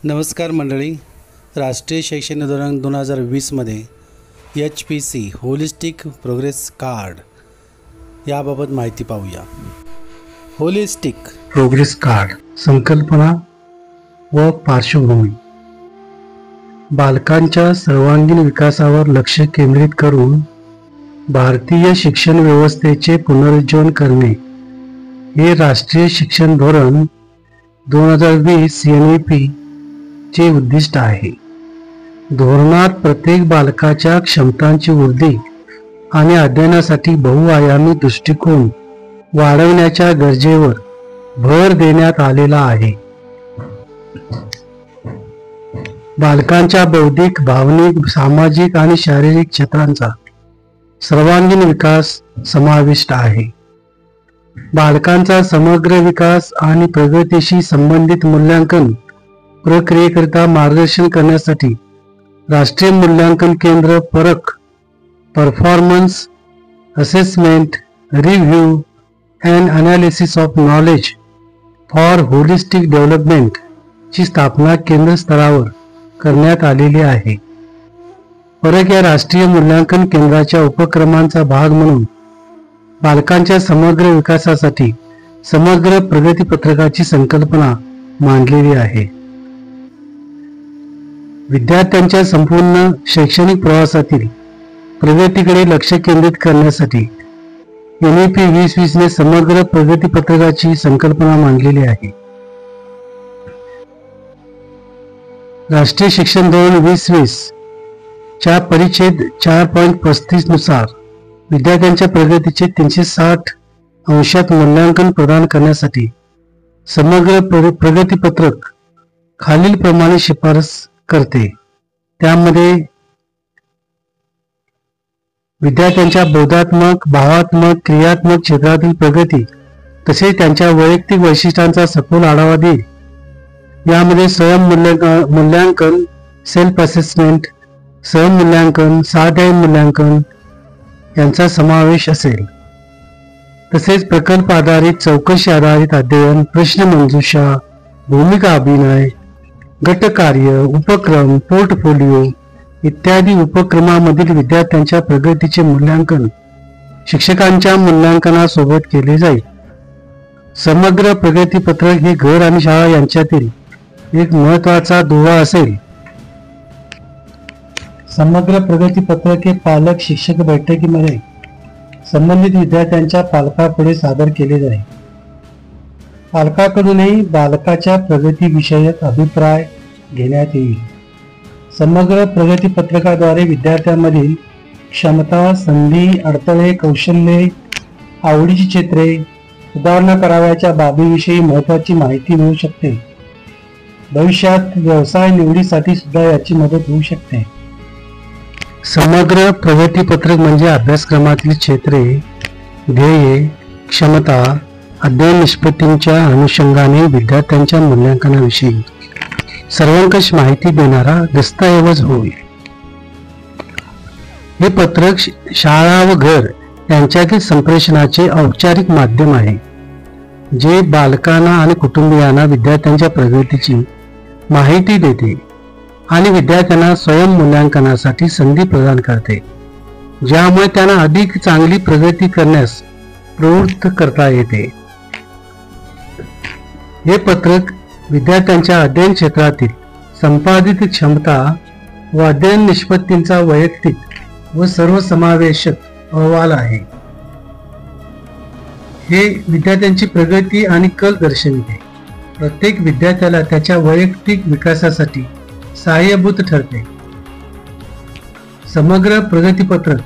नमस्कार मंडळी. राष्ट्रीय शैक्षणिक धोरण 2020मध्ये HPC होलिस्टिक प्रोग्रेस कार्ड याबाबत माहिती पाहूया. होलिस्टिक प्रोग्रेस कार्ड संकल्पना व पार्श्वभूमी. बालकांच्या सर्वांगीण विकासावर लक्ष केंद्रित करून भारतीय शिक्षण व्यवस्थेचे पुनरुज्जीवन करणे हे राष्ट्रीय शिक्षण धोरण 2020 NEP चे उद्दिष्ट आहे. धोरणात प्रत्येक बालकाच्या क्षमतांची वृद्धी आणि अध्ययनासाठी बहुआयामी दृष्टिकोन वाढवण्याच्या गरजेवर भर देण्यात आलेला आहे. बालकांच्या बौद्धिक, भावनिक, सामाजिक आणि शारीरिक क्षेत्रांचा सर्वांगीण विकास समाविष्ट आहे. बालकांचा समग्र विकास आणि प्रगतीशी संबंधित मूल्यांकन प्रक्रियेकरिता मार्गदर्शन करण्यासाठी राष्ट्रीय मूल्यांकन केंद्र performance assessment review and analysis of knowledge for holistic development ची स्थापना केंद्र स्तरावर करण्यात आलेली आहे. परक या राष्ट्रीय मूल्यांकन केंद्राच्या उपक्रमांचा भाग म्हणून बालकांच्या समग्र विकासासाठी समग्र प्रगती पत्रकाची संकल्पना मांडलेली आहे. विद्यार्थ्यांच्या संपूर्ण शैक्षणिक प्रवासातील प्रगतीकडे लक्ष केंद्रित करण्यासाठी NEP 2020 ने समग्र प्रगती पत्रकाची संकल्पना मांडलेली आहे. राष्ट्रीय शिक्षण धोरण 2020 च्या परिच्छेद 4.35 नुसार विद्यार्थ्यांच्या प्रगतीचे 360 अंशात मूल्यांकन प्रदान करण्यासाठी समग्र प्रगती पत्रक खालील प्रमाणे शिफारस करते. त्यामध्ये विद्यार्थ्यांच्या बोधात्मक, भावात्मक, क्रियात्मक क्षेत्रातील प्रगती तसेच त्यांच्या वैयक्तिक वैशिष्ट्यांचा सखोल आढावा देईल. यामध्ये स्वयंमूल्यांकन, सेल्फ असेसमेंट, सहमूल्यांकन, स्वाध्याय मूल्यांकन यांचा समावेश असेल. तसेच प्रकल्प आधारित, चौकशी आधारित अध्ययन, प्रश्नमंजुषा, भूमिका अभिनय, गटकार्य, उपक्रम, पोर्टफोलिओ इत्यादी उपक्रमामधील विद्यार्थ्यांच्या प्रगतीचे मूल्यांकन शिक्षकांच्या मूल्यांकनासोबत केले जाईल. समग्र प्रगती पत्रक हे घर आणि शाळा यांच्यातील एक महत्त्वाचा दुवा असेल. समग्र प्रगती पत्रक हे पालक शिक्षक बैठकीमध्ये संबंधित विद्यार्थ्यांच्या पालकापुढे सादर केले जाईल. पालकाकडूनही बालकाच्या प्रगतीविषयक अभिप्राय घेण्यात येईल. समग्र प्रगती पत्रकाद्वारे विद्यार्थ्यांमधील क्षमता, संधी, अडथळे, कौशल्ये, आवडीची क्षेत्रे, सुधारणा करावयाच्या बाबीविषयी महत्त्वाची माहिती मिळू शकते. भविष्यात व्यवसाय निवडीसाठी सुद्धा याची मदत होऊ शकते. समग्र प्रगती पत्रक म्हणजे अभ्यासक्रमातील क्षेत्रे, ध्येये, क्षमता, अध्ययन निष्पत्तींच्या अनुषंगाने विद्यार्थ्यांच्या मूल्यांकनाविषयी सर्वंकष माहिती देणारा दस्तऐवज होय. हे पत्रक शाळा व घर यांच्यातील संप्रेषणाचे औपचारिक माध्यम आहे, जे बालकांना आणि कुटुंबियांना विद्यार्थ्यांच्या प्रगतीची माहिती देते आणि विद्यार्थ्यांना स्वयंमूल्यांकनासाठी संधी प्रदान करते, ज्यामुळे त्यांना अधिक चांगली प्रगती करण्यास प्रवृत्त करता येते. हे पत्रक विद्यार्थ्यांच्या अध्ययन क्षेत्रातील संपादित क्षमता व अध्ययन निष्पत्तींचा वैयक्तिक व सर्वसमावेशक अहवाल आहे. हे विद्यार्थ्यांची प्रगती आणि कल दर्शविते. प्रत्येक विद्यार्थ्याला त्याच्या वैयक्तिक विकासासाठी सहाय्यभूत ठरते. समग्र प्रगती पत्रक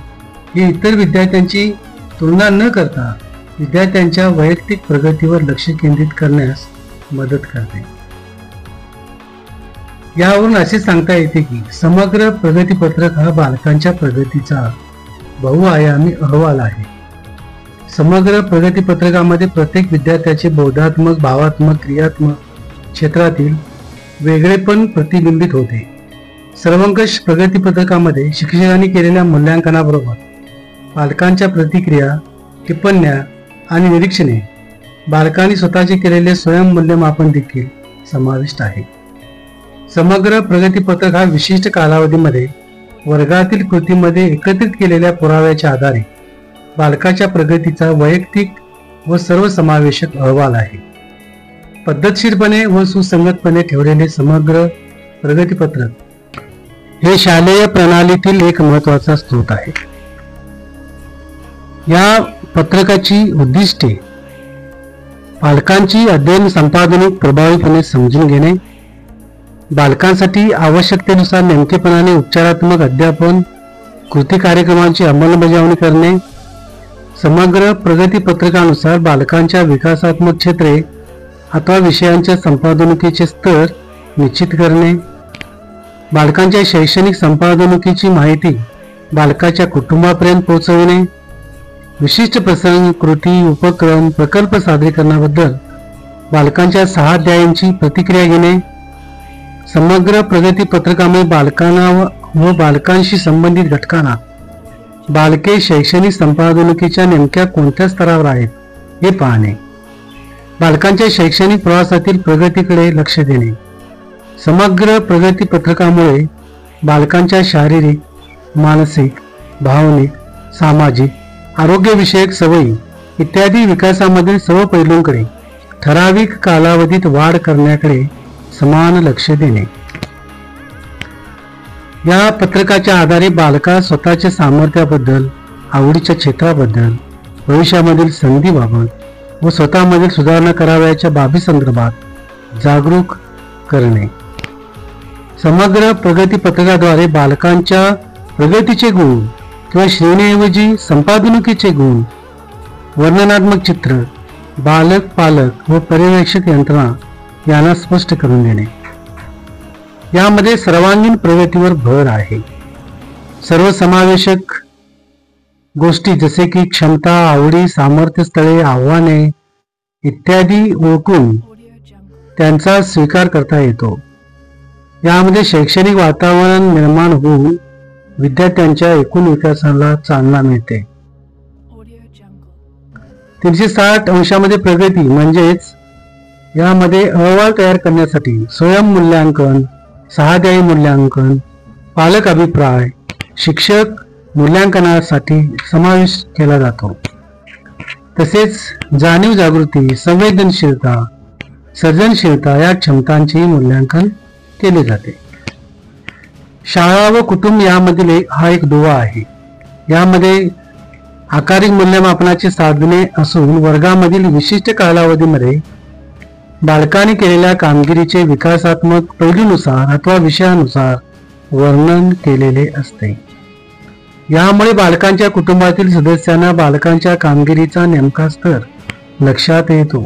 हे इतर विद्यार्थ्यांची तुलना न करता विद्यार्थ्यांच्या वैयक्तिक प्रगतीवर लक्ष केंद्रित करण्यास मदत करते. यावरून असे सांगता येते की समग्र प्रगती पत्रक हा बालकांच्या प्रगतीचा बहुआयामी अहवाल आहे. समग्र प्रगती पत्रकामध्ये प्रत्येक विद्यार्थ्याचे बोधात्मक, भावात्मक, क्रियात्मक क्षेत्रातील वेगळेपण प्रतिबिंबित होते. सर्वंकष प्रगती पत्रकामध्ये शिक्षकांनी केलेल्या मूल्यांकनाबरोबर पालकांच्या प्रतिक्रिया, टिप्पण्या आणि निरीक्षणे, बालकांनी स्वतःचे केलेले स्वयंमूल्यमापन देखील समाविष्ट आहे. समग्र प्रगतीपत्रक हा विशिष्ट कालावधीमध्ये वर्गातील कृतीमध्ये एकत्रित केलेल्या पुराव्याच्या आधारे बालकाच्या प्रगतीचा वैयक्तिक व सर्वसमावेशक अहवाल आहे. पद्धतशीरपणे व सुसंगतपणे ठेवलेले समग्र प्रगतीपत्रक हे शालेय प्रणालीतील एक महत्त्वाचा स्रोत आहे. या पत्रकाची उद्दिष्टे पालकांची अध्ययन संपादनिक प्रभावीपणे समजून घेणे, बालकांसाठी आवश्यकतेनुसार नेमकेपणाने उपचारात्मक अध्यापन कृती कार्यक्रमांची अंमलबजावणी करणे, समग्र प्रगतीपत्रकानुसार बालकांच्या विकासात्मक क्षेत्रे अथवा विषयांच्या संपादनिकेचे स्तर निश्चित करणे, बालकांच्या शैक्षणिक संपादनिकेची माहिती बालकाच्या कुटुंबापर्यंत पोहोचवणे, विशिष्ट प्रसंग कृती उपक्रम प्रकल्प सादरीकरणाबद्दल बालकांच्या 6 अध्यायांची प्रतिक्रिया घेणे, समग्र प्रगतीपत्रकामुळे बालकांना व बालकांशी संबंधित घटकांना बालके शैक्षणिक संपादनिकेच्या नेमक्या कोणत्या स्तरावर आहेत हे पाहणे, बालकांच्या शैक्षणिक प्रवासातील प्रगतीकडे लक्ष देणे, समग्र प्रगतीपत्रकामुळे बालकांच्या शारीरिक, मानसिक, भावनिक, सामाजिक, आरोग्यविषयक सवयी इत्यादी विकासामधील सर्व पैलूंकडे ठराविक कालावधीत वाढ करण्याकडे समान लक्ष देणे. या पत्रकाच्या आधारे बालकास स्वतःच्या सामर्थ्याबद्दल, आवडीच्या क्षेत्राबद्दल, भविष्यामधील संधीबाबत व स्वतःमधील सुधारणा करावयाच्या बाबी संदर्भात जागरूक करणे. समग्र प्रगतीपत्रकाद्वारे बालकांच्या प्रगतीचे गुण किंवा श्रेणीऐवजी संपादनिकेचे गुण, वर्णनात्मक चित्र, बालक, पालक व पर्यवेक्षक यंत्रणा यांना स्पष्ट करून देणे. यामध्ये सर्वांगीण प्रगतीवर भर आहे. सर्वसमावेशक गोष्टी जसे की क्षमता, आवडी, सामर्थ्य स्थळे, आव्हाने इत्यादी ओळखून त्यांचा स्वीकार करता येतो. यामध्ये शैक्षणिक वातावरण निर्माण होऊन विद्यार्थ्यांच्या एकूण विकासाला चालना मिळते. 360 अंशामध्ये प्रगती म्हणजेच यामध्ये अहवाल तयार करण्यासाठी स्वयंमूल्यांकन, 6 अध्यायी मूल्यांकन, पालक अभिप्राय, शिक्षक मूल्यांकनासाठी समावेश केला जातो. तसेच जाणीव जागृती, संवेदनशीलता, सर्जनशीलता या क्षमतांचेही मूल्यांकन केले जाते. शाळा व कुटुंब यामधील हा एक दुवा आहे. यामध्ये आकारिक मूल्यमापनाची साधने असून वर्गामधील विशिष्ट कालावधीमध्ये बालकांनी केलेल्या कामगिरीचे विकासात्मक पैलूनुसार अथवा विषयानुसार वर्णन केलेले असते. यामुळे बालकांच्या कुटुंबातील सदस्यांना बालकांच्या कामगिरीचा नेमका स्तर लक्षात येतो.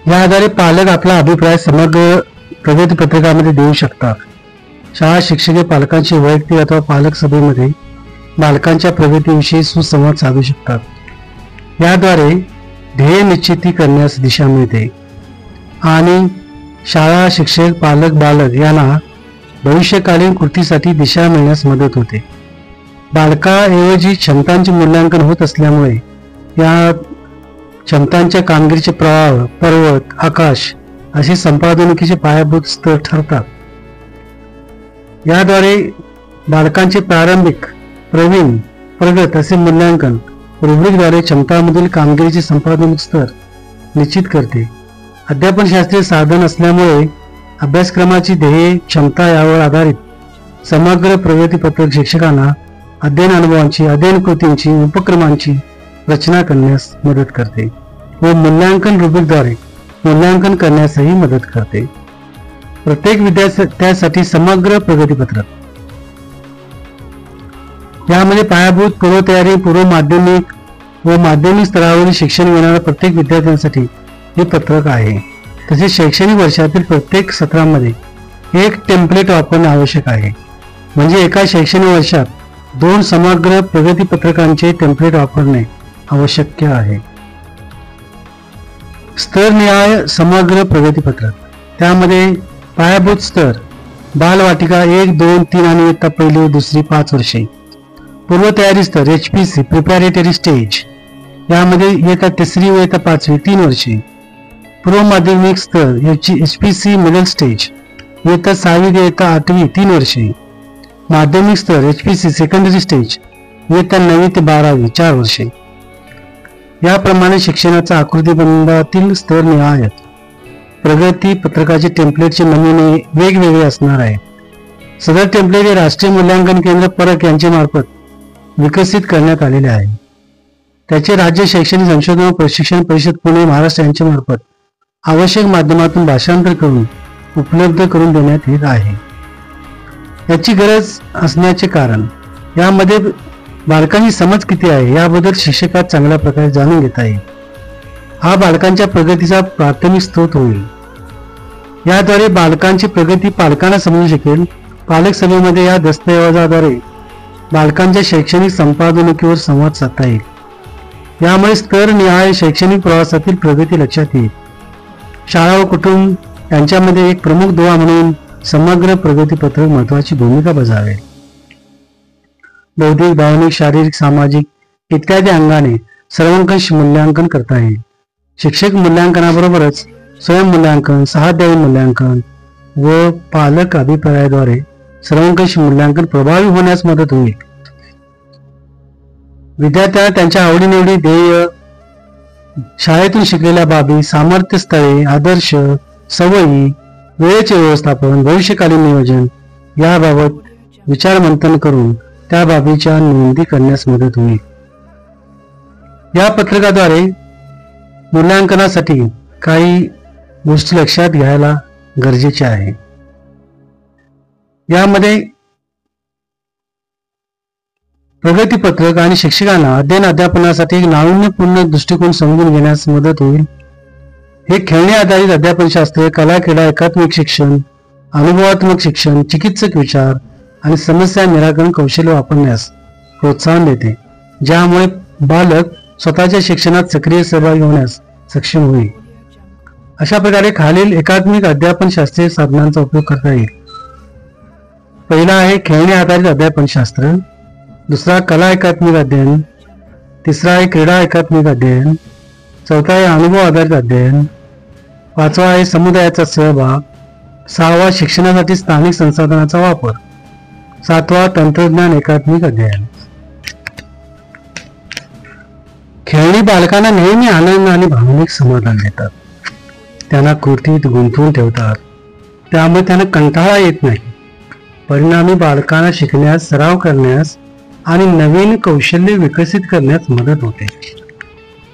या आधारे पालक आपला अभिप्राय समग्र प्रगतीपत्रकामध्ये देऊ शकतात. शाळा शिक्षक पालकांची वैयक्तिक अथवा पालक सभेमध्ये बालकांच्या प्रगतीविषयी सुसंवाद साधू शकतात. याद्वारे ध्येय निश्चिती करण्यास दिशा मिळते आणि शाळा शिक्षक, पालक, बालक यांना भविष्यकालीन कृतीसाठी दिशा मिळण्यास मदत होते. बालकाऐवजी क्षमतांचे मूल्यांकन होत असल्यामुळे या क्षमतांच्या कामगिरीचे प्रवाह, पर्वत, आकाश असे संपादनिकेचे पायाभूत स्तर ठरतात. याद्वारे बालकांचे प्रारंभिक, प्रवीण, प्रगत असे मूल्यांकन रुब्रिकद्वारे क्षमतांमधील कामगिरीचे संपादनिक स्तर निश्चित करते. अध्यापनशास्त्रीय साधन असल्यामुळे अभ्यासक्रमाची ध्येय, क्षमता यावर आधारित समग्र प्रगतीपत्रक शिक्षकांना अध्ययन अनुभवांची, अध्ययन कृतींची, उपक्रमांची रचना करण्यास मदत करते व मूल्यांकन रुब्रिकद्वारे मूल्यांकन करण्यासही मदत करते. प्रत्येक विद्यार्थ्यासाठी समग्र प्रगतीपत्रक यामध्ये पायाभूत, पूर्वतयारी, पूर्व माध्यमिक व माध्यमिक स्तरावरील शिक्षण घेणाऱ्या प्रत्येक विद्यार्थ्यांसाठी हे पत्रक आहे. तसेच शैक्षणिक वर्षातील प्रत्येक सत्रामध्ये एक टेम्पलेट वापरणे आवश्यक आहे. म्हणजे एका शैक्षणिक वर्षात 2 समग्र प्रगतीपत्रकांचे टेम्पलेट वापरणे आवश्यक आहे. स्तरनिहाय समग्र प्रगतीपत्रक त्यामध्ये पायाभूत स्तर बालवाटिका 1, 2, 3 आणि इयत्ता 1ली व 2री 5 वर्षे. पूर्वतयारी स्तर HPC प्रिपॅरेटरी स्टेज यामध्ये इयत्ता 3री व इयत्ता 5वी 3 वर्षे. पूर्व माध्यमिक स्तर HPC मिडल स्टेज इयत्ता 6वी ते इयत्ता 8वी 3 वर्षे, माध्यमिक स्तर HPC सेकंडरी स्टेज इयत्ता 9वी ते 12वी 4 वर्षे. याप्रमाणे शिक्षणाचा आकृतीबंधातील स्तर निहाय प्रगती पत्रकाचे टेम्पलेटचे नमुने वेगवेगळे असणार आहेत. सदर टेम्पलेट हे राष्ट्रीय मूल्यांकन केंद्र परक यांच्या मार्फत विकसित करण्यात आलेले आहे. त्याचे राज्य शैक्षणिक संशोधन व प्रशिक्षण परिषद पुणे महाराष्ट्र यांच्या मार्फत आवश्यक माध्यमातून भाषांतर करून उपलब्ध करून देण्यात येत आहे. याची गरज असण्याचे कारण यामध्ये बालकांची समज किती आहे याबद्दल शिक्षकात चांगल्या प्रकारे जाणून घेता येईल. हा बालकांच्या प्रगतीचा प्राथमिक स्रोत होईल. याद्वारे बालकांची प्रगती पालकांना समजू शकेल. पालक सभेमध्ये या दस्तऐवजाद्वारे बालकांच्या शैक्षणिक संपादनावर संवाद साधता येईल. यामुळे स्तरनिहाय शैक्षणिक प्रवासातील प्रगती लक्षात येईल. शाळा व कुटुंब यांच्यामध्ये एक प्रमुख दुवा म्हणून समग्र प्रगती पत्रक महत्वाची भूमिका बजावेल. बौद्धिक, भावनिक, शारीरिक, सामाजिक इत्यादी अंगाने सर्वंकष मूल्यांकन करता येईल. शिक्षक मूल्यांकनाबरोबरच स्वयंमूल्यांकन, सहाध्यायी मूल्यांकन व पालक अभिप्रायाद्वारे सर्वंकष मूल्यांकन प्रभावी होण्यास मदत होईल. विद्यार्थ्यांना त्यांच्या आवडीनिवडी, ध्येय, शाळेतून शिकलेल्या बाबी, सामर्थ्य स्थळे, आदर्श, सवयी, वेळेचे व्यवस्थापन, भविष्यकालीन नियोजन याबाबत विचारमंथन करून त्या बाबीच्या नोंदी करण्यास मदत होईल. या पत्रकाद्वारे मूल्यांकनासाठी काही गोष्टी लक्षात घ्यायला गरजेचे आहे. यामध्ये प्रगती पत्रक आणि शिक्षकांना अध्ययन अध्यापनासाठी एक नाविन्यपूर्ण दृष्टिकोन समजून घेण्यास मदत होईल. हे खेळणे आधारित अध्यापनशास्त्र कला, क्रीडा, एकात्मिक शिक्षण, अनुभवात्मक शिक्षण, चिकित्सक विचार आणि समस्या निराकरण कौशल्य वापरण्यास प्रोत्साहन देते, ज्यामुळे बालक स्वतःच्या शिक्षणात सक्रिय सहभागी होण्यास सक्षम होईल. अशा प्रकारे खालील एकात्मिक अध्यापनशास्त्रीय साधनांचा उपयोग करता येईल. पहिला आहे खेळणे आधारित अध्यापनशास्त्र, दुसरा कला एकात्मिक अध्ययन, तिसरा आहे क्रीडा एकात्मिक अध्ययन, चौथा आहे अनुभव आधारित अध्ययन, पाचवा आहे समुदायाचा सहभाग, सहावा शिक्षणासाठी स्थानिक संसाधनाचा वापर, सातवा तंत्रज्ञान एकात्मिक अध्ययन. खेळणी बालकांना नेहमी आनंद आणि भावनिक समाधान देतात. त्यांना कृतीत गुंतवून ठेवतात, त्यामुळे त्यांना कंटाळा येत नाही. परिणामी बालकांना शिकण्यास, सराव करण्यास आणि नवीन कौशल्य विकसित करण्यास मदत होते.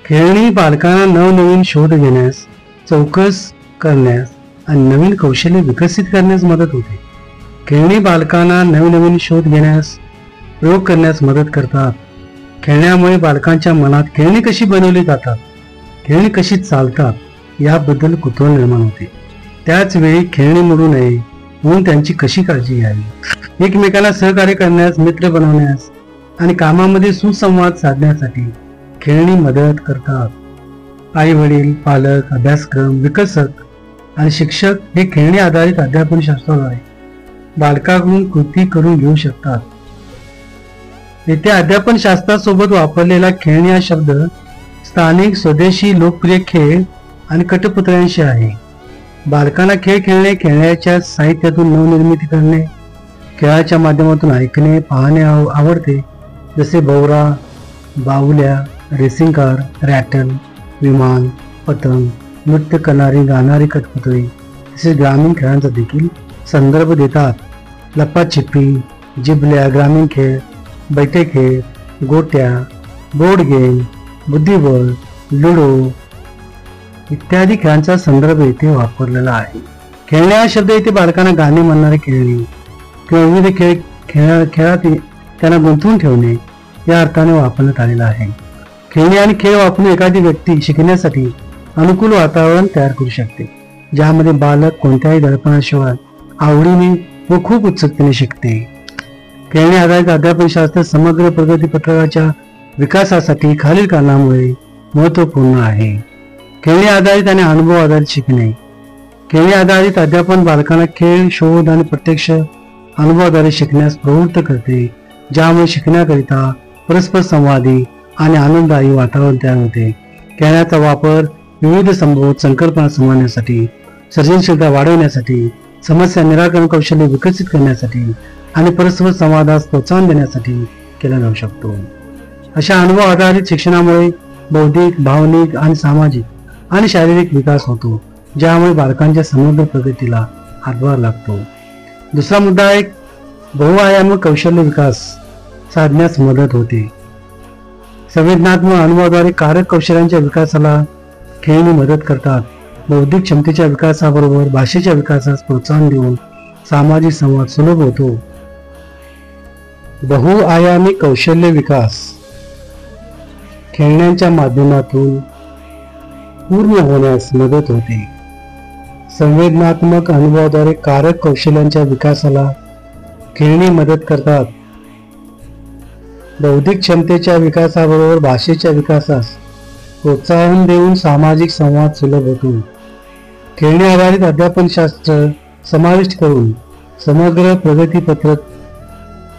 खेळणी बालकांना नवनवीन शोध घेण्यास, चौकस करण्यास आणि नवीन कौशल्य विकसित करण्यास मदत होते. खेळणी बालकांना नवीन शोध घेण्यास, प्रयोग करण्यास मदत करतात. खेळण्यामुळे बालकांच्या मनात खेळणी कशी बनवली जातात, खेळणी कशी चालतात याबद्दल कुतूहल निर्माण होते. त्याच वेळी खेळणी मोडू नये म्हणून त्यांची कशी काळजी घ्यावी, एकमेकांना सहकार्य करण्यास, मित्र बनवण्यास आणि कामामध्ये सुसंवाद साधण्यासाठी खेळणी मदत करतात. आई वडील, पालक, अभ्यासक्रम, विकसक आणि शिक्षक हे खेळणी आधारित अध्यापनशास्त्राद्वारे बालकाकडून कृती करून घेऊ शकतात. येथे अध्यापनशास्त्रासोबत वापरलेला खेळणी हा शब्द स्थानिक, स्वदेशी, लोकप्रिय खेळ आणि कठपुतळ्यांशी आहे. बालकांना खेळ खेळणे, खेळण्याच्या साहित्यातून नवनिर्मिती करणे, खेळाच्या माध्यमातून ऐकणे, पाहणे आवडते, जसे भोवरा, बाहुल्या, रेसिंग कार, रॅटल, विमान, पतंग, नृत्य करणारी, गाणारी कठपुतळी तसेच ग्रामीण खेळांचा देखील संदर्भ देतात. लपाछिपी, जिबल्या, ग्रामीण खेळ, बैठे खेळ, गोट्या, बोर्ड गेम, बुद्धिबळ, लुडो इत्यादी खेळांचा संदर्भ येथे वापरलेला आहे. खेळणे हा शब्द येथे बालकांना गाणे म्हणणारे खेळणी किंवा विविध खेळात त्यांना गुंतवून ठेवणे या अर्थाने वापरण्यात आलेला आहे. खेळणी आणि खेळ वापरून एखादी व्यक्ती शिकण्यासाठी अनुकूल वातावरण तयार करू शकते, ज्यामध्ये बालक कोणत्याही दडपणाशिवाय आवडीने व खूप उत्सुकतेने शिकते. खेळणी आधारित अध्यापनशास्त्र समग्र प्रगती पत्रकाच्या विकासासाठी खालील कारणामुळे महत्त्वपूर्ण आहे. खेळणी आधारित आणि अनुभव आधारित शिकणे. खेळणी आधारित अध्यापन बालकांना खेळ, शोध आणि प्रत्यक्ष अनुभवाद्वारे शिकण्यास प्रवृत्त करते, ज्यामुळे शिकण्याकरिता परस्पर संवादी आणि आनंददायी वातावरण तयार होते. खेळण्याचा वापर विविध संभवत संकल्पना समजण्यासाठी, सर्जनशीलता वाढवण्यासाठी, समस्या निराकरण कौशल्य विकसित करण्यासाठी आणि परस्पर संवादास प्रोत्साहन देण्यासाठी केला जाऊ शकतो. अशा अनुभव आधारित शिक्षणामुळे बौद्धिक, भावनिक आणि सामाजिक आणि शारीरिक विकास होतो, ज्यामुळे बालकांच्या समग्र प्रगतीला हातभार लागतो. दुसरा मुद्दा आहे बहुआयामी कौशल्य विकास साधण्यास मदत होते. संवेदनात्मक अनुभवाद्वारे कारक कौशल्यांच्या विकासाला खेळणी मदत करतात. बौद्धिक क्षमतेच्या विकासाबरोबर भाषेच्या विकासास प्रोत्साहन देऊन सामाजिक संवाद सुलभ होतो. बहुआयामी कौशल्य विकास खेळण्यांच्या माध्यमातून पूर्ण होण्यास मदत होते. संवेदनात्मक अनुभवाद्वारे कारक कौशल्यांच्या विकासाला खेळणी मदत करतात. बौद्धिक क्षमतेच्या विकासाबरोबर भाषेच्या विकासास प्रोत्साहन देऊन सामाजिक संवाद सुलभ होतो. खेळणी आधारित अध्यापनशास्त्र समाविष्ट करून समग्र प्रगतीपत्रक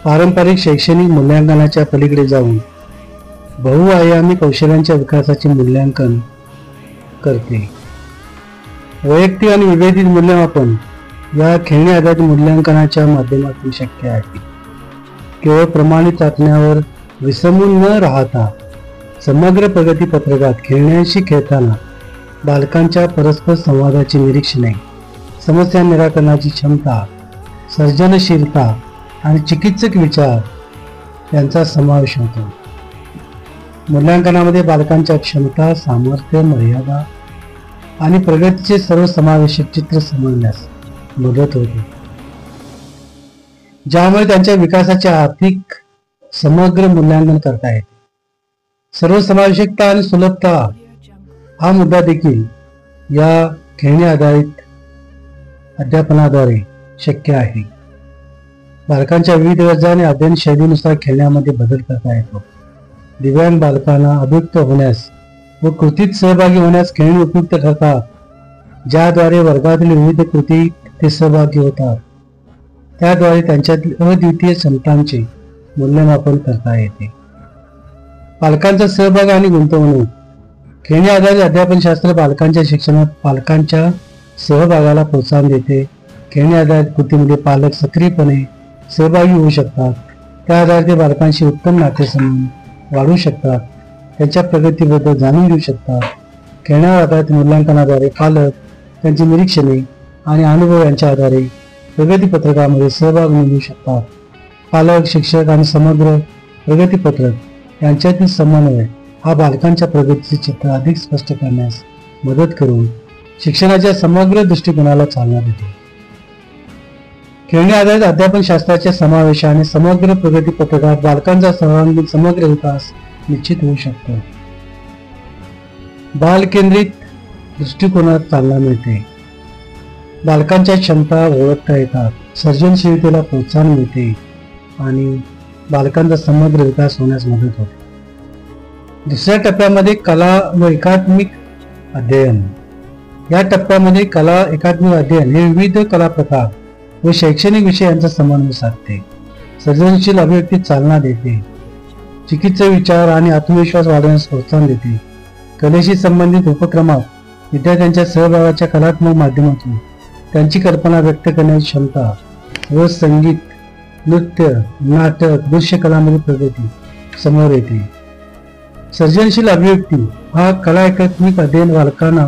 पारंपरिक शैक्षणिक मूल्यांकनाच्या पलीकडे जाऊन बहुआयामी कौशल्यांच्या विकासाचे मूल्यांकन करते. वैयक्तिक आणि विभेदित मूल्यमापन या खेळणी आधारित मूल्यांकनाच्या माध्यमातून शक्य आहे. केवळ प्रमाणित चाचण्यावर विसंबून न राहता समग्र प्रगती पत्रकात खेळण्यांशी खेळताना बालकांच्या परस्पर संवादाची निरीक्षणे, समस्या निराकरणाची क्षमता, सर्जनशीलता आणि चिकित्सक विचार यांचा समावेश होतो. मूल्यांकनामध्ये बालकांच्या क्षमता, सामर्थ्य, मर्यादा आणि प्रगतीचे सर्वसमावेशक चित्र समजण्यास मदत होते, ज्यामुळे त्यांच्या विकासाचे आर्थिक समग्र मूल्यांकन करता येते. सर्वसमावेशकता आणि सुलभता हा मुद्दा देखील या खेळणी आधारित अध्यापनाद्वारे शक्य आहे. बालकांच्या विविध गरजा आणि अध्ययन शैलीनुसार खेळण्यामध्ये बदल करता येतो. दिव्यांग बालकांना अभियुक्त होण्यास व कृतीत सहभागी होण्यास खेळणी उपयुक्त ठरतात, ज्याद्वारे वर्गातील विविध कृतीत ते सहभागी होतात. त्याद्वारे त्यांच्यातील अद्वितीय क्षमतांचे मूल्यमापन करता येते. पालकांचा सहभाग आणि गुंतवणूक खेळणी आधारित अध्यापनशास्त्र बालकांच्या शिक्षणात पालकांच्या सहभागाला प्रोत्साहन देते. खेळणी आधारित कृतीमध्ये पालक सक्रियपणे सहभागी होऊ शकतात. त्या आधारे ते बालकांशी उत्तम नातेसंबंध वाढवू शकतात, त्यांच्या प्रगतीबद्दल जाणून घेऊ शकतात. खेळण्यावर आधारित मूल्यांकनाद्वारे पालक त्यांची निरीक्षणे आणि अनुभव यांच्या आधारे प्रगतीपत्रकामध्ये सहभाग नोंदवू शकतात. पालक, शिक्षक आणि समग्र प्रगतीपत्रक यांच्यातील समन्वय हा बालकांच्या प्रगतीचे चित्र अधिक स्पष्ट करण्यास मदत करून शिक्षणाच्या समग्र दृष्टिकोनाला चालना देतो. खेळणी आधारित अध्यापनशास्त्राच्या समावेशाने समग्र प्रगतीपत्रकात बालकांचा सर्वांगीण समग्र विकास निश्चित होऊ शकतो. बालकेंद्रित दृष्टिकोनात चालना मिळते. बालकांच्या क्षमता ओळखता येतात, सर्जनशीलतेला प्रोत्साहन मिळते आणि बालकांचा समग्र विकास होण्यास मदत होते. दुसऱ्या टप्प्यामध्ये कला व एकात्मिक अध्ययन. या टप्प्यामध्ये कला एकात्मिक अध्ययन हे विविध कला प्रकार व शैक्षणिक विषय यांचा समन्वय साधते. सर्जनशील अभिव्यक्तीत चालना देते. चिकित्सक विचार आणि आत्मविश्वास वाढवण्यास प्रोत्साहन देते. कलेशी संबंधित उपक्रमात विद्यार्थ्यांच्या सहभागाच्या कलात्मक माध्यमातून त्यांची कल्पना व्यक्त करण्याची क्षमता व संगीत, नृत्य, नाटक, दृश्यकलांमध्ये प्रगती समोर येते. सर्जनशील अभिव्यक्ती हा कला एकात्मिक अध्ययन बालकांना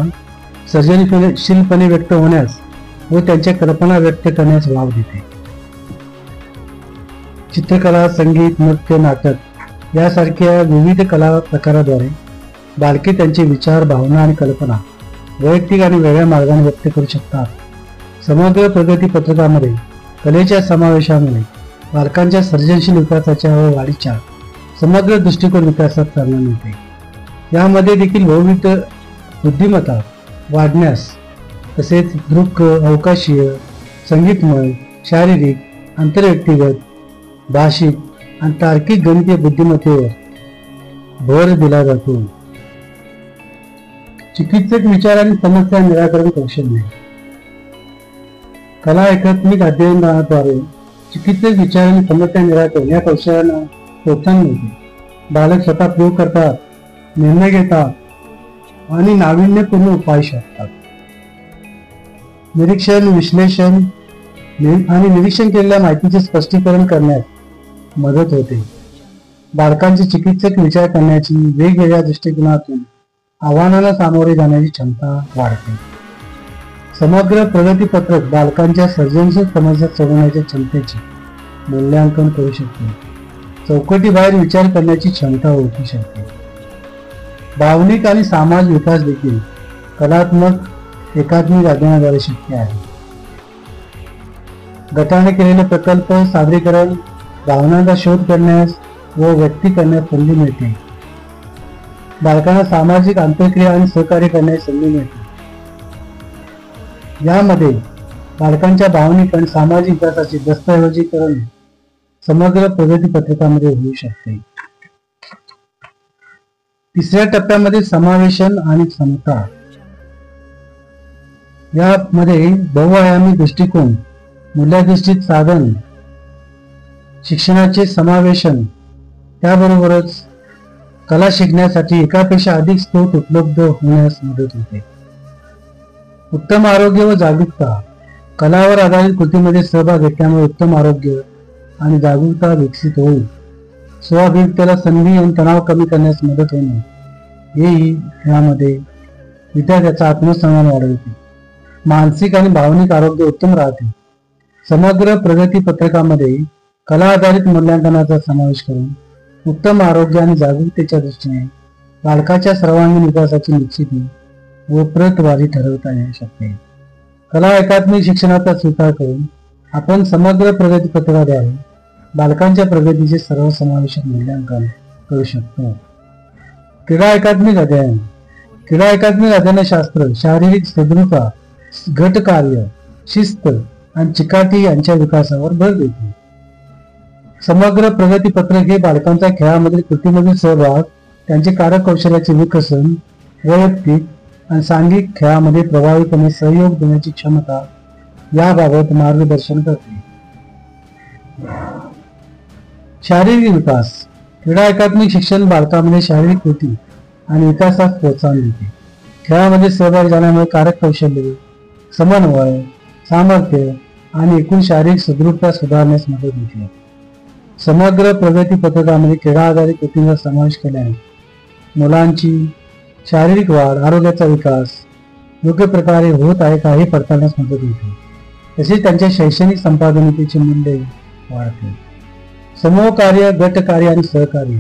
सर्जनशीलपणे व्यक्त होण्यास व त्यांच्या कल्पना व्यक्त करण्यास वाव देते. चित्रकला, संगीत, नृत्य, नाटक यासारख्या विविध कला प्रकाराद्वारे बालके त्यांचे विचार, भावना आणि कल्पना वैयक्तिक आणि वेगळ्या मार्गाने व्यक्त करू शकतात. समग्र प्रगती पत्रकामध्ये कलेच्या समावेशामुळे बालकांच्या सर्जनशील विकासाच्या व वाढीच्या समग्र दृष्टिकोन विकासात चालना मिळते. यामध्ये देखील बहुविध बुद्धिमत्ता वाढण्यास तसेच दृक, अवकाशीय, संगीतमय, शारीरिक, आंतरव्यक्तिगत, भाषिक आणि तार्किक गणितीय बुद्धिमत्तेवर भर दिला जातो. चिकित्सक विचार आणि समस्या निराकरण कौशल्य. कला एकात्मिक अध्ययनाद्वारे चिकित्सक विचार आणि समस्या निराकरण या कौशल्यांना प्रोत्साहन मिळते. बालक स्वतः प्रयोग करतात, निर्णय घेतात आणि नाविन्यपूर्ण उपाय शोधतात. निरीक्षण, विश्लेषण आणि निरीक्षण केलेल्या माहितीचे स्पष्टीकरण करण्यास मदत होते. बालकांची चिकित्सक विचार करण्याची, वेगवेगळ्या दृष्टिकोनातून आव्हानांना सामोरे जाण्याची क्षमता वाढते. समग्र प्रगती पत्रक बालकांच्या सर्जनशील समस्या सोडवण्याच्या क्षमतेचे मूल्यांकन करू शकते. चौकटीबाहेर विचार करण्याची क्षमता ओळखू शकते. भावनिक आणि सामाजिक विकास देखील कलात्मक एकात्मिक अध्ययनाद्वारे शक्य आहे. गटाने केलेले प्रकल्प सादरीकरण भावनांचा शोध करण्यास व व्यक्त करण्यास संधी मिळते. बालकांना सामाजिक आंतरक्रिया आणि सहकार्य करण्यास संधी मिळते. यामध्ये बालकांच्या भावनिक आणि सामाजिक विकासाचे दस्तऐवजीकरण समग्र प्रगती पत्रकामध्ये होऊ शकते. तिसऱ्या टप्प्यामध्ये समावेशन आणि समता. यामध्ये बहुआयामी दृष्टिकोन, मूल्याधिष्ठित साधन, शिक्षणाचे समावेशन, त्याबरोबरच कला शिकण्यासाठी एकापेक्षा अधिक स्रोत उपलब्ध होण्यास मदत होते. उत्तम आरोग्य व जागरूकता. कलावर आधारित कृतीमध्ये सहभाग घेतल्यामुळे उत्तम आरोग्य आणि जागरूकता विकसित होईल. स्वाभिमुक्तेला संधी आणि तणाव कमी करण्यास मदत होणे हेही यामध्ये विद्यार्थ्याचा आत्मसन्मान वाढवते. मानसिक आणि भावनिक आरोग्य उत्तम राहते. समग्र प्रगती पत्रकामध्ये कला आधारित मूल्यांकनाचा समावेश करून उत्तम आरोग्य आणि जागरूकतेच्या दृष्टीने बालकाच्या सर्वांगीण विकासाची निश्चिती व प्रतवारी ठरवता येऊ शकते. कला एकात्मिक शिक्षणाचा स्वीकार करून आपण समग्र प्रगती पत्रकाद्वारे बालकांच्या प्रगतीचे सर्वसमावेशक मूल्यांकन करू शकतो. क्रीडा एकात्मिक अध्ययन. क्रीडा एकात्मिक अध्ययनशास्त्र शारीरिक सदृढता, गट कार्य, शिस्त आणि चिकाटी यांच्या विकासावर भर देते. समग्र प्रगती पत्रक हे बालकांचा खेळामधील कृतीमधील सहभाग, त्यांचे कार्यकौशल्याचे विकसन, वैयक्तिक आणि सांघिक खेळामध्ये प्रभावीपणे सहयोग देण्याची क्षमता याबाबत मार्गदर्शन करते. शारीरिक विकास. क्रीडा एकात्मिक शिक्षण बालकांमध्ये शारीरिक कृती आणि विकासास प्रोत्साहन देते. खेळामध्ये सहभाग झाल्यामुळे कार्यकौशल्य, समन्वय, सामर्थ्य आणि एकूण शारीरिक सदृढता सुधारण्यास मदत होते. समग्र प्रगती पत्रकामध्ये क्रीडा आधारित कृतींचा समावेश केल्याने मुलांची शारीरिक वाढ, आरोग्याचा विकास योग्य प्रकारे होत आहे का हे पडताळण्यास मदत होते. तसेच त्यांच्या शैक्षणिक संपादनीयतेचे मूल्य वाढते. समूह कार्य, गट कार्य आणि सहकार्य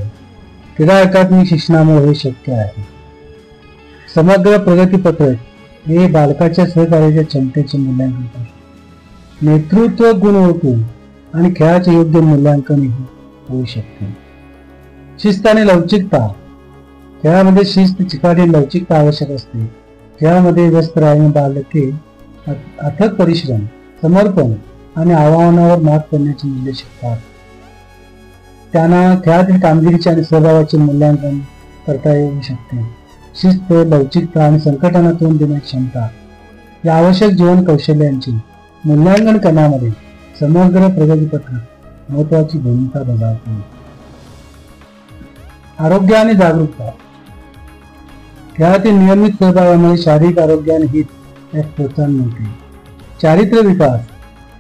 क्रीडा एकात्मिक शिक्षणामुळे हे शक्य आहे. समग्र प्रगती पत्रक हे बालकाच्या सहकार्याच्या क्षमतेचे मूल्यांकन करते. नेतृत्व गुण ओळखून आणि खेळाचे योग्य मूल्यांकन होऊ शकते. शिस्त आणि लवचिकता. खेळामध्ये शिस्त, चिकाटी, लवचिकता आवश्यक असते. खेळामध्ये व्यस्त राहणे बालके अथक परिश्रम, समर्पण आणि आव्हानावर मात करण्याचे मूल्य शिकतात. त्यांना खेळातील कामगिरीचे आणि सहभागाचे मूल्यांकन करता येऊ शकते. शिस्त, लवचिकता आणि संकटांना तोंड देण्याची क्षमता या आवश्यक जीवन कौशल्यांचे मूल्यांकन करण्यामध्ये समग्र प्रगती पत्रक महत्वाची भूमिका बजावते. आरोग्य आणि जागरूकता. खेळातील नियमित सहभागामुळे शारीरिक आरोग्य आणि हित यास प्रोत्साहन मिळते. चारित्र्य विकास.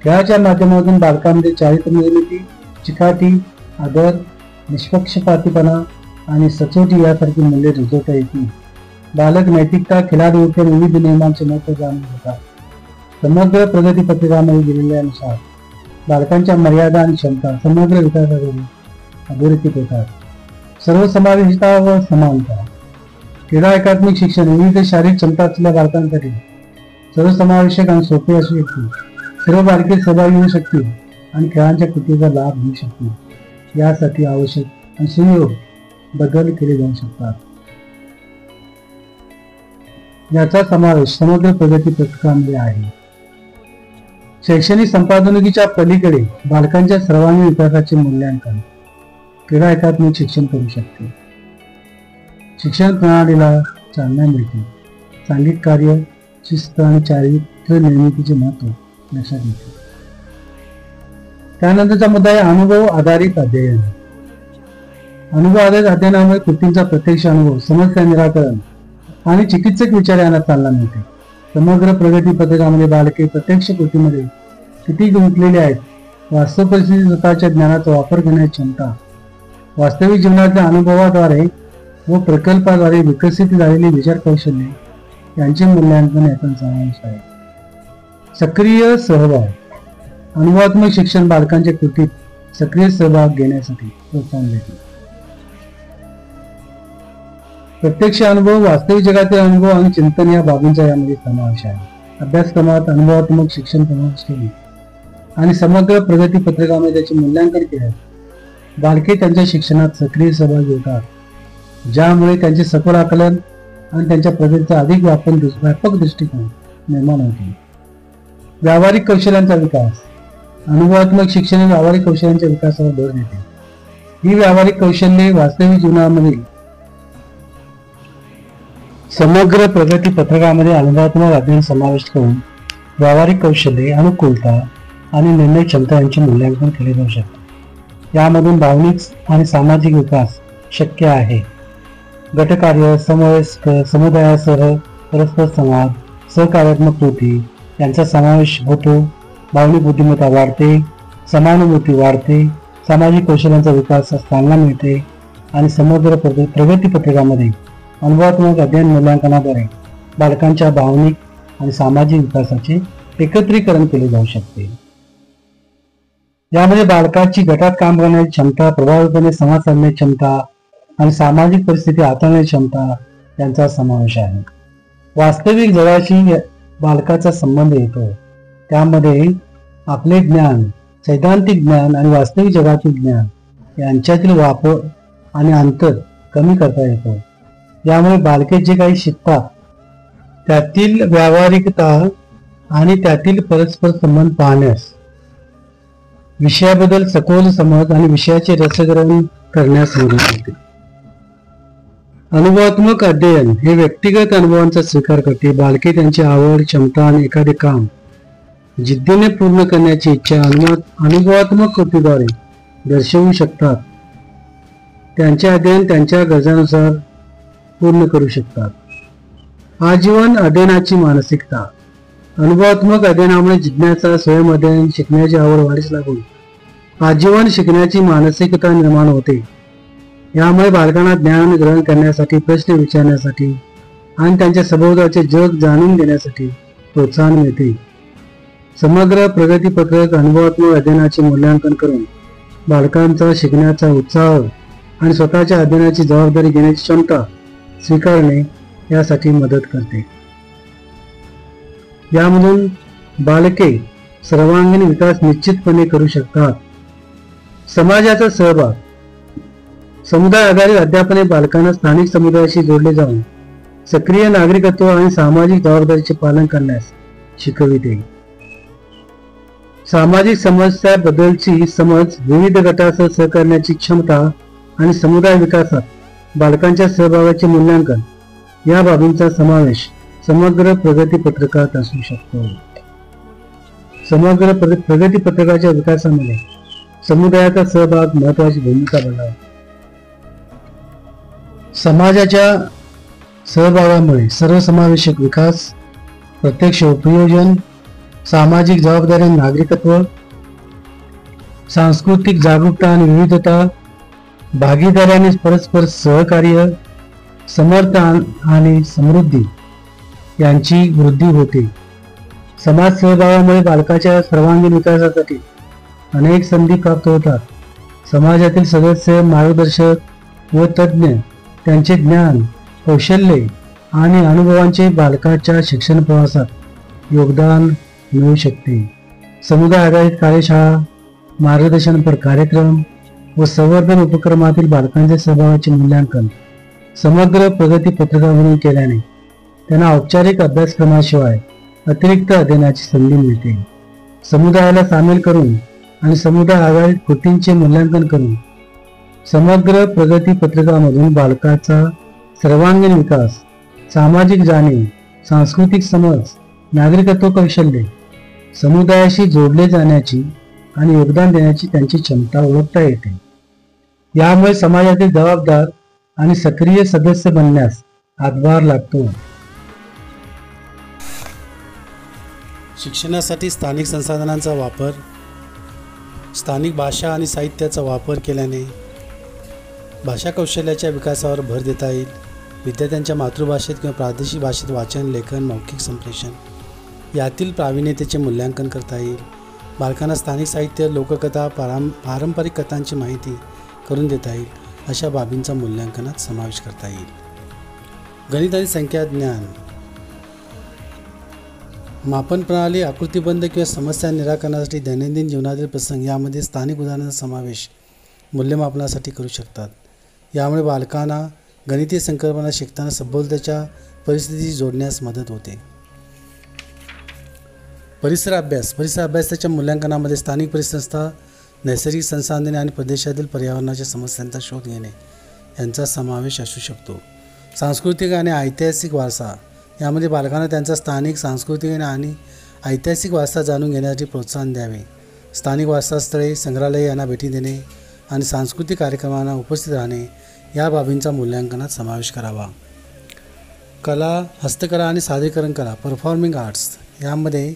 खेळाच्या माध्यमातून बालकांमध्ये चारित्र्य निर्मिती, चिकाटी, आदर, निष्पक्षपातीपणा आणि सचोटी यासारखी मूल्ये रुजवता येतील. बालक नैतिकता, खिलाडूवृत्ती आणि विविध नियमांचे महत्त्व जाणून घेतात. समग्र प्रगती पत्रकामध्ये दिलेल्यानुसार बालकांच्या मर्यादा आणि क्षमता समग्र विकासासाठी अधोरेखित होतात. सर्वसमावेशिता व समानता. क्रीडा एकात्मिक शिक्षण विविध शारीरिक क्षमता असलेल्या बालकांसाठी सर्वसमावेशक आणि सोपे असू शकते. सर्व बालके सहभागी होऊ शकतील आणि खेळांच्या कृतीचा लाभ घेऊ शकतील. यासाठी आवश्यक आणि सुयोग बदल केले जाऊ शकतात. याचा समावेश समग्र प्रगती पत्रकामध्ये आहे. शैक्षणिक संपादनिकीच्या पलीकडे बालकांच्या सर्वांगीण विकासाचे मूल्यांकन क्रीडा एकात्मिक शिक्षण करू शकते. शिक्षण प्रणालीला चालना मिळते. सांघिक कार्य, शिस्त आणि चारित्र्य निर्मितीचे महत्त्व लक्षात येते. त्यानंतरचा मुद्दा आहे अनुभव आधारित अध्ययन. अनुभव आधारित अध्ययनामुळे कृतींचा प्रत्यक्ष अनुभव, समस्या निराकरण आणि चिकित्सक विचार यांना चालना मिळते. समग्र प्रगती पत्रकामध्ये बालके प्रत्यक्ष कृतीमध्ये किती गुंतलेली आहेत, वास्तव परिस्थिती स्वतःच्या ज्ञानाचा वापर करण्याची क्षमता, वास्तविक जीवनातल्या अनुभवाद्वारे व प्रकल्पाद्वारे विकसित झालेली विचार कौशल्य यांचे मूल्यांकन यातून समावेश आहे. सक्रिय सहभाग. अनुभवात्मक शिक्षण बालकांच्या कृतीत सक्रिय सहभाग घेण्यासाठी प्रोत्साहन देते. प्रत्यक्ष अनुभव, वास्तविक जगातील अनुभव आणि चिंतन या बाबींचा यामध्ये समावेश आहे. अभ्यासक्रमात अनुभवात्मक शिक्षण समावेश केले आणि समग्र प्रगती पत्रकामध्ये त्याचे मूल्यांकन केले. बालके त्यांच्या शिक्षणात सक्रिय सहभागी होतात, ज्यामुळे त्यांचे सखोल आकलन आणि त्यांच्या प्रगतीचा अधिक व्यापक दृष्टिकोन निर्माण होते. व्यावहारिक कौशल्यांचा विकास. अनुभवात्मक शिक्षण व्यावहारिक कौशल्यांच्या विकासावर भर देते. ही व्यावहारिक कौशल्ये वास्तविक जीवनामध्ये समग्र प्रगती पत्रकामध्ये अनुभवात्मक अध्ययन समाविष्ट करून व्यावहारिक कौशल्ये, अनुकूलता आणि निर्णय क्षमता यांचे मूल्यांकन केले जाऊ शकते. यामधून भावनिक आणि सामाजिक विकास शक्य आहे. गटकार्य, समवयस्क, समुदायासह परस्पर संवाद, सहकार्यात्मक कृती यांचा समावेश होतो. भावनिक बुद्धिमत्ता वाढते, समानुभूती वाढते, सामाजिक कौशल्यांचा विकासास चालना मिळते आणि समग्र प्रगती पत्रकामध्ये अनुभवात्मक अध्ययन मूल्यांकनाद्वारे बालकांच्या भावनिक आणि सामाजिक विकासाचे एकत्रीकरण केले जाऊ शकते. यामध्ये बालकाची गटात काम करण्याची क्षमता, प्रभावीपणे संवाद साधण्याची क्षमता आणि सामाजिक परिस्थिती हाताळण्याची क्षमता यांचा समावेश आहे. वास्तविक जगाशी बालकाचा संबंध येतो. त्यामध्ये आपले ज्ञान, सैद्धांतिक ज्ञान आणि वास्तविक जगातील ज्ञान यांच्यातील वापर आणि अंतर कमी करता येतो. यामुळे बालके जे काही शिकतात त्यातील व्यावहारिकता आणि त्यातील परस्पर संबंध पाहण्यास, विषयाबद्दल सखोल समज आणि विषयाचे रसग्रहण करण्यास मदत होते. अनुभवात्मक अध्ययन हे व्यक्तिगत अनुभवांचा स्वीकार करते. बालके त्यांची आवड, क्षमता आणि एखादे काम जिद्दीने पूर्ण करण्याची इच्छा अनुभवात्मक कृतीद्वारे दर्शवू शकतात. त्यांचे अध्ययन त्यांच्या गरजांनुसार पूर्ण करू शकतात. आजीवन अध्ययनाची मानसिकता. अनुभवात्मक अध्ययनामुळे जिज्ञासा, स्वयं अध्ययन, शिकण्याची आवड वाढीस लागून आजीवन शिकण्याची मानसिकता निर्माण होते. यामुळे बालकांना ज्ञान ग्रहण करण्यासाठी, प्रश्न विचारण्यासाठी आणि त्यांच्या सभोवतालचे जग जाणून घेण्यासाठी प्रोत्साहन मिळते. समग्र प्रगती पत्रक अनुभवात्मक अध्ययनाचे मूल्यांकन करून बालकांचा शिकण्याचा उत्साह आणि स्वतःच्या अध्ययनाची जबाबदारी घेण्याची क्षमता स्वीकारणे यासाठी मदत करते. यामधून बालके सर्वांगीण विकास निश्चितपणे करू शकतात. समाजाचा सहभाग. समुदाय आधारित अध्यापने बालकांना स्थानिक समुदायाशी जोडले जाऊन सक्रिय नागरिकत्व आणि सामाजिक जबाबदारीचे पालन करण्यास शिकविते. सामाजिक समस्याबद्दलची समज, विविध गटासह सहकार्याची क्षमता आणि समुदाय विकासात बालकांच्या सहभागाचे मूल्यांकन या बाबींचा समावेश समग्र प्रगती पत्रकात असू शकतो. समग्र प्रगती पत्रकाच्या विकासामध्ये समुदायाचा सहभाग महत्वाची भूमिका बजावतो. समाजाच्या सहभागामुळे सर्वसमावेशक विकास, प्रत्यक्ष उपयोजन, सामाजिक जबाबदारी, नागरिकत्व, सांस्कृतिक जागरूकता आणि विविधता, भागीदारी आणि परस्पर सहकार्य, समर्थ आणि समृद्धी यांची वृद्धी होते. समाज सहभागामुळे बालकाच्या सर्वांगीण विकासासाठी अनेक संधी प्राप्त होतात. समाजातील सदस्य, मार्गदर्शक व तज्ज्ञ त्यांचे ज्ञान, कौशल्ये आणि अनुभवांचे बालकाच्या शिक्षण प्रवासात योगदान मिळू शकते. समुदाय आधारित कार्यशाळा, मार्गदर्शनपर कार्यक्रम व संवर्धन उपक्रमातील बालकांच्या सहभागाचे मूल्यांकन समग्र प्रगती पत्रकावरून केल्याने त्यांना औपचारिक अभ्यासक्रमाशिवाय अतिरिक्त अध्ययनाची संधी मिळते. समुदायाला सामील करून आणि समुदाय आधारित कृतींचे मूल्यांकन करून समग्र प्रगती पत्रकामधून बालकाचा सर्वांगीण विकास, सामाजिक जाणीव, सांस्कृतिक समज, नागरिकत्व कौशल्ये, समुदायाशी जोडले जाण्याची आणि योगदान देण्याची त्यांची क्षमता ओळखता येते. यामुळे समाजातील जबाबदार आणि सक्रिय सदस्य बनण्यास हातभार लागतो. शिक्षणासाठी स्थानिक संसाधनांचा वापर, स्थानिक भाषा आणि साहित्याचा वापर केल्याने भाषा कौशल्याच्या विकासावर भर देता येईल. विद्यार्थ्यांच्या मातृभाषेत किंवा प्रादेशिक भाषेत वाचन, लेखन, मौखिक संप्रेषण यातील प्रावीण्यतेचे मूल्यांकन करता येईल. बालकांना स्थानिक साहित्य, लोककथा, पारंपरिक कथांची माहिती करून देता येईल. अशा बाबींचा मूल्यांकनात समावेश करता येईल. गणित आणि संख्या ज्ञान, मापन प्रणाली, आकृतिबंध किंवा समस्या निराकरणासाठी दैनंदिन जीवनातील प्रसंग यामध्ये स्थानिक उदाहरणांचा समावेश मूल्यमापनासाठी करू शकतात. यामुळे बालकांना गणितीय संकल्पना शिकताना सभोवतालच्या परिस्थितीशी जोडण्यास मदत होते. परिसर अभ्यासाच्या मूल्यांकनामध्ये स्थानिक परिसंस्था, नैसर्गिक संसाधने आणि प्रदेशातील पर्यावरणाच्या समस्यांचा शोध घेणे यांचा समावेश असू शकतो. सांस्कृतिक आणि ऐतिहासिक वारसा, यामध्ये बालकांना त्यांचा स्थानिक सांस्कृतिक आणि ऐतिहासिक वारसा जाणून घेण्यासाठी प्रोत्साहन द्यावे. स्थानिक वारसास्थळे, संग्रहालये यांना भेटी देणे आणि सांस्कृतिक कार्यक्रमांना उपस्थित राहणे या बाबींचा मूल्यांकनात समावेश करावा. कला, हस्तकला आणि सादरीकरण कला, परफॉर्मिंग आर्ट्स, यामध्ये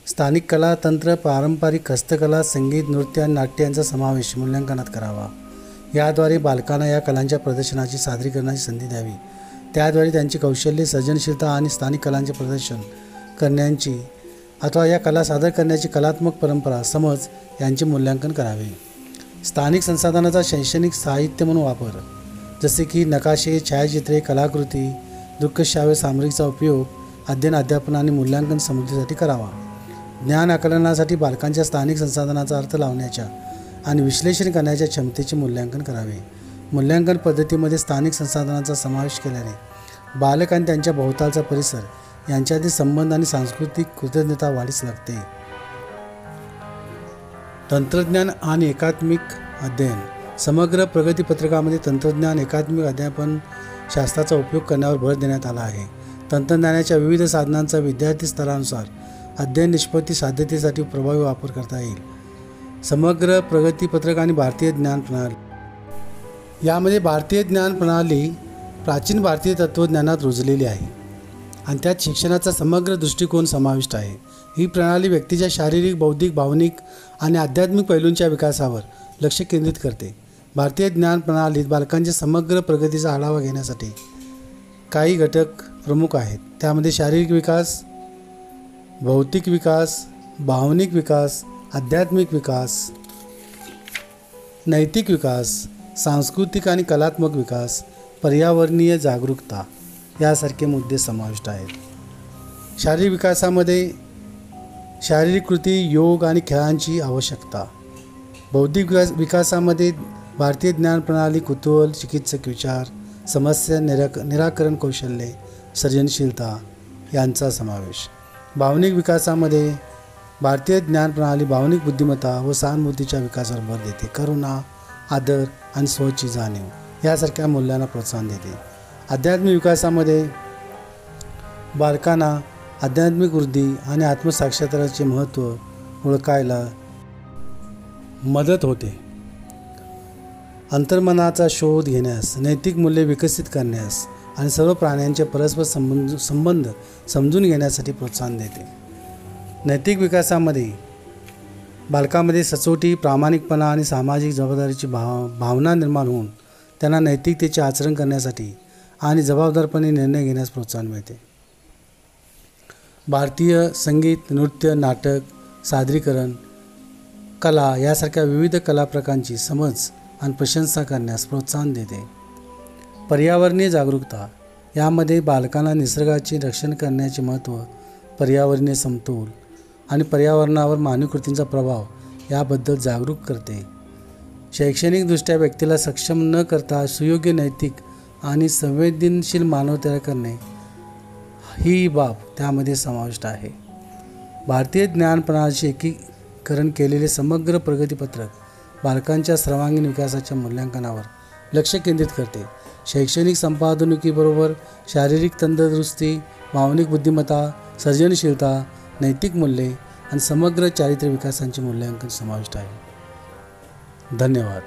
स्थानिक कला, तंत्र, पारंपरिक हस्तकला, संगीत, नृत्य आणि नाट्य यांचा समावेश मूल्यांकनात करावा. याद्वारे बालकांना या कलांच्या प्रदर्शनाची, सादरीकरणाची संधी द्यावी. त्याद्वारे त्यांची कौशल्य, सर्जनशीलता आणि स्थानिक कलांचे प्रदर्शन करण्याची अथवा या कला सादर करण्याची कलात्मक परंपरा, समज यांचे मूल्यांकन करावे. स्थानिक संसाधनाचा शैक्षणिक साहित्य म्हणून वापर, जसे की नकाशे, छायाचित्रे, कलाकृती, दृकश्राव्य सामग्रीचा उपयोग अध्ययन, अध्यापन आणि मूल्यांकन समृद्धीसाठी करावा. ज्ञान आकलनासाठी बालकांच्या स्थानिक संसाधनाचा अर्थ लावण्याच्या आणि विश्लेषण करण्याच्या क्षमतेचे मूल्यांकन करावे. मूल्यांकन पद्धतीमध्ये स्थानिक संसाधनांचा समावेश केल्याने बालक आणि त्यांच्या भोवतालचा परिसर यांच्यातील संबंध आणि सांस्कृतिक कृतज्ञता वाढीस लागते. तंत्रज्ञान आणि एकात्मिक अध्ययन, समग्र प्रगतीपत्रकामध्ये तंत्रज्ञान, एकात्मिक अध्यापन शास्त्राचा उपयोग करण्यावर भर देण्यात आला आहे. तंत्रज्ञानाच्या विविध साधनांचा विद्यार्थी स्तरानुसार अध्ययन निष्पत्ती साध्यतेसाठी प्रभावी वापर करता येईल. समग्र प्रगतीपत्रक आणि भारतीय ज्ञान प्रणाली, यामध्ये भारतीय ज्ञान प्रणाली प्राचीन भारतीय तत्त्वज्ञानात रुजलेली आहे आणि त्यात शिक्षणाचा समग्र दृष्टिकोन समाविष्ट आहे. ही प्रणाली व्यक्तीच्या शारीरिक, बौद्धिक, भावनिक आणि आध्यात्मिक पैलूंच्या विकासावर लक्ष केंद्रित करते. भारतीय ज्ञान प्रणालीत बालकांच्या समग्र प्रगतीचा आढावा घेण्यासाठी काही घटक प्रमुख आहेत. त्यामध्ये शारीरिक विकास, भौतिक विकास, भावनिक विकास, आध्यात्मिक विकास, नैतिक विकास, सांस्कृतिक आणि कलात्मक विकास, पर्यावरणीय जागरूकता यासारखे मुद्दे समाविष्ट आहेत. शारीरिक विकासामध्ये शारीरिक कृती, योग आणि खेळांची आवश्यकता. बौद्धिक विकासामध्ये भारतीय ज्ञान प्रणाली, कुतूहल, चिकित्सक विचार, समस्या निराकरण कौशल्ये, सर्जनशीलता यांचा समावेश. भावनिक विकासामध्ये भारतीय ज्ञान प्रणाली भावनिक बुद्धिमत्ता व सहानुभूतीच्या विकासावर भर देते. करुणा, आदर आणि स्वची जाणीव यासारख्या मूल्यांना प्रोत्साहन देते. आध्यात्मिक विकासामध्ये बालकांना आध्यात्मिक वृद्धी आणि आत्मसाक्षात्काराचे महत्त्व ओळखायला मदत होते. अंतर्मनाचा शोध घेण्यास, नैतिक मूल्ये विकसित करण्यास आणि सर्व प्राण्यांचे परस्पर संबंध समजून घेण्यासाठी प्रोत्साहन देते. नैतिक विकासामध्ये बालकांमध्ये सचोटी, प्रामाणिकपणा आणि सामाजिक जबाबदारीची भावना निर्माण होऊन त्यांना नैतिकतेचे आचरण करण्यासाठी आणि जबाबदारपणे निर्णय घेण्यास प्रोत्साहन मिळते. भारतीय संगीत, नृत्य, नाटक, सादरीकरण, कला यासारख्या विविध कला प्रकारांची समज आणि प्रशंसा करण्यास प्रोत्साहन देते. पर्यावरणीय जागरूकता, यामध्ये बालकांना निसर्गाचे रक्षण करण्याचे महत्त्व, पर्यावरणीय समतोल आणि पर्यावरणावर मानवी कृतींचा प्रभाव याबद्दल जागरूक करते. शैक्षणिकदृष्ट्या व्यक्तीला सक्षम न करता सुयोग्य नैतिक आणि संवेदनशील मानव तयार करणे ही बाब त्यामध्ये समाविष्ट आहे. भारतीय ज्ञान प्रणालीचे एकीकरण केलेले समग्र प्रगतीपत्रक बालकांच्या सर्वांगीण विकासाच्या मूल्यांकनावर लक्ष केंद्रित करते. शैक्षणिक संपादनिकीबरोबर शारीरिक तंदुरुस्ती, भावनिक बुद्धिमत्ता, सर्जनशीलता, नैतिक मूल्ये आणि समग्र चारित्र्य विकासांचे मूल्यांकन समाविष्ट आहे. धन्यवाद.